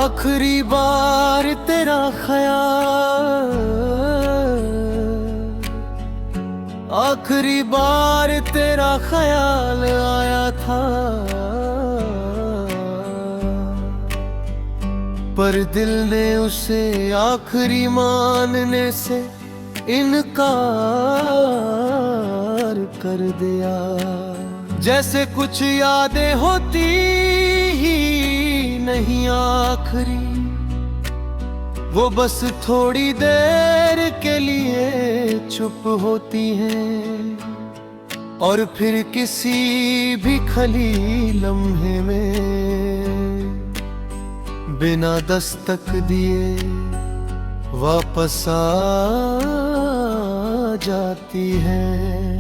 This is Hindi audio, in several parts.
आखिरी बार तेरा ख्याल, आखिरी बार तेरा ख्याल आया था, पर दिल ने उसे आखिरी मानने से इनकार कर दिया। जैसे कुछ यादें होती ही नहीं आखिरी, वो बस थोड़ी देर के लिए चुप होती हैं, और फिर किसी भी खली लम्हे में बिना दस्तक दिए वापस आ जाती हैं।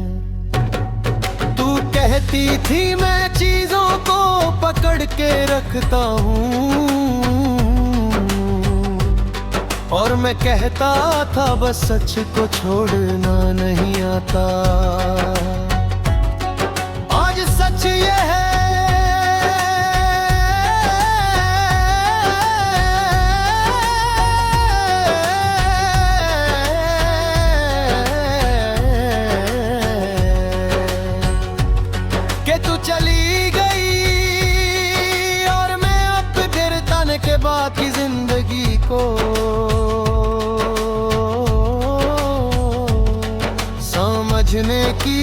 तू कहती थी मैं चीजों को पकड़ के रखता हूँ, और मैं कहता था बस सच को छोड़ना नहीं आता। आज सच ये है कि तू चली गई, और मैं अब गिरतन के बाद की जिंदगी को समझने की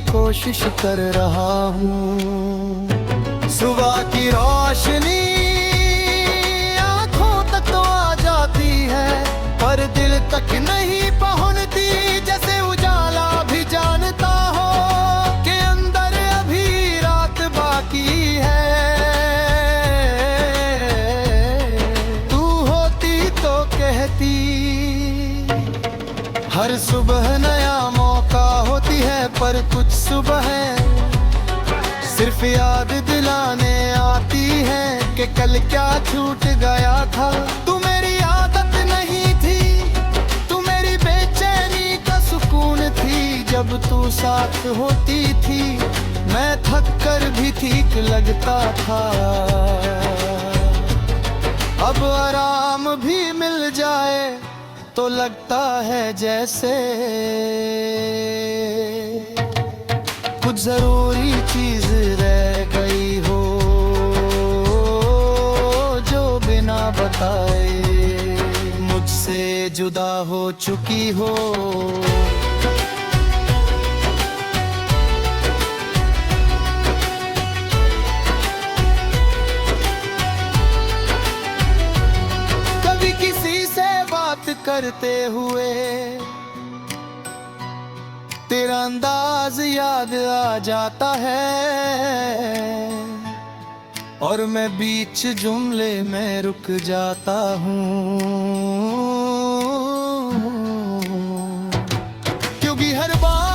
कोशिश कर रहा हूँ। सुबह की रोशनी आंखों तक तो आ जाती है, पर दिल तक नहीं पहुंचती। जैसे उजाला भी जानता हो कि अंदर अभी रात बाकी है। तू होती तो कहती हर सुबह नया मौका होती है, पर कुछ सुबह है सिर्फ याद दिलाने आती है कि कल क्या छूट गया था। तू मेरी आदत नहीं थी, तू मेरी बेचैनी का सुकून थी। जब तू साथ होती थी मैं थक कर भी ठीक लगता था। अब आराम भी मिल जाए तो लगता है जैसे कुछ जरूरी चीज रह गई हो, जो बिना बताए मुझसे जुदा हो चुकी हो। कभी किसी से बात करते हुए तेरा अंदाज याद आ जाता है, और मैं बीच जुमले में रुक जाता हूँ। क्योंकि हर बार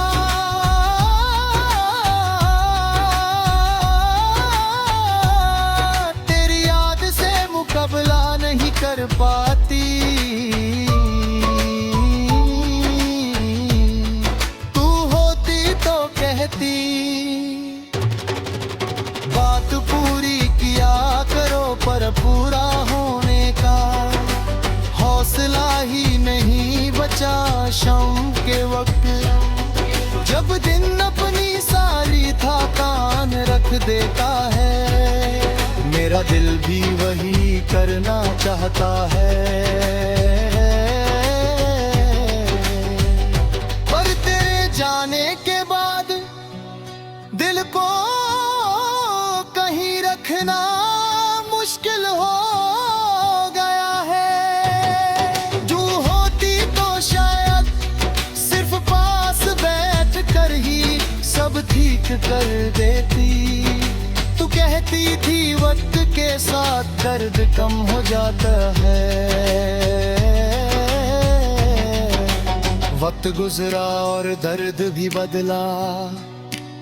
तेरी याद से मुकाबला नहीं कर पाती। बात पूरी किया करो, पर पूरा होने का हौसला ही नहीं बचा शाम के वक्त। जब दिन अपनी सारी थकान रख देता है, मेरा दिल भी वही करना चाहता है। पर तेरे जाने के बाद दिल को कहीं रखना मुश्किल हो गया है। जो होती तो शायद सिर्फ पास बैठ कर ही सब ठीक कर देती। तू कहती थी वक्त के साथ दर्द कम हो जाता है। वक्त गुजरा और दर्द भी बदला,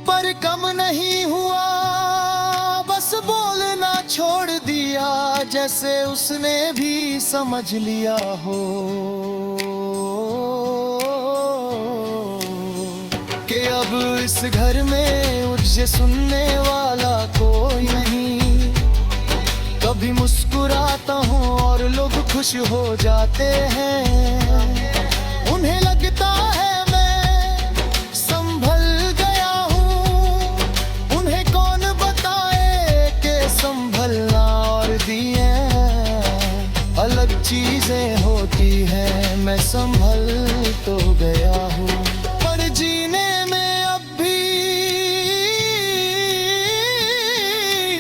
पर कम नहीं हुआ। बस बोलना छोड़ दिया, जैसे उसने भी समझ लिया हो कि अब इस घर में मुझे सुनने वाला कोई नहीं। कब कभी मुस्कुराता हूँ और लोग खुश हो जाते हैं। उन्हें लगता है मैं संभल गया हूँ, उन्हें कौन बताए कि संभलना और दिए अलग चीजें होती हैं। मैं संभल तो गया हूँ, पर जीने में अब भी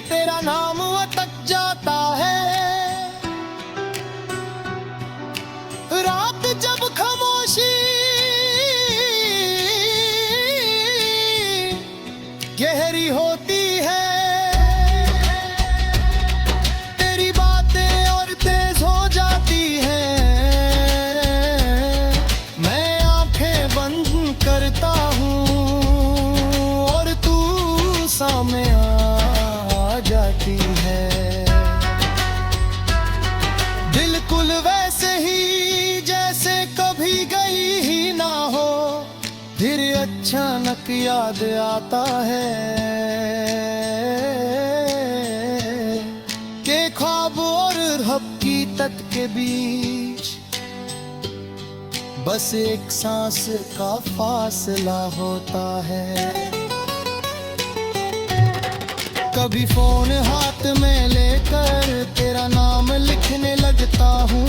तेरा नाम अटक जाता है। रात जब खामोशी गहरी होती है, तेरी बातें और तेज हो जाती हैं। मैं आंखें बंद करता हूँ और तू सामने आ जाती है। बिल्कुल वैसे ही जैसे कभी गई ही ना हो, फिर अचानक याद आता है कि ख्वाब और हकीकत के बीच बस एक सांस का फासला होता है। कभी फोन हाथ में लेकर तेरा नाम लिखने लगता हूँ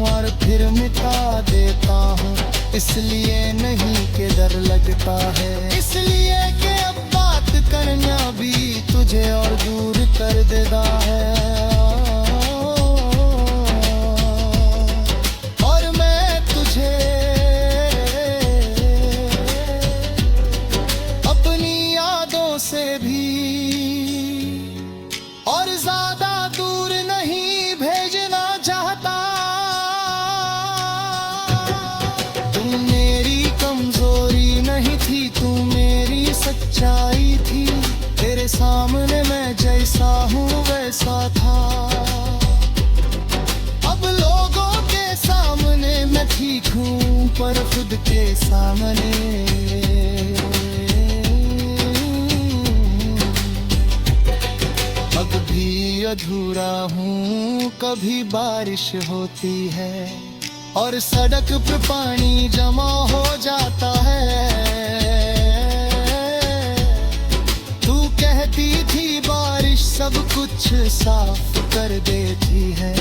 और फिर मिटा देता हूँ। इसलिए नहीं कि डर लगता है, इसलिए कि अब बात करना भी तुझे और दूर कर देता है। और मैं तुझे अपनी यादों से भी और ज्यादा दूर नहीं भेजना चाहता। तुम मेरी कमजोरी नहीं थी, तू मेरी सच्चाई थी। तेरे सामने मैं जैसा हूँ वैसा था। अब लोगों के सामने मैं ठीक हूँ, पर खुद के सामने अब भी अधूरा हूँ। कभी बारिश होती है और सड़क पे पानी जमा हो जाता है। तू कहती थी बारिश सब कुछ साफ कर देती है।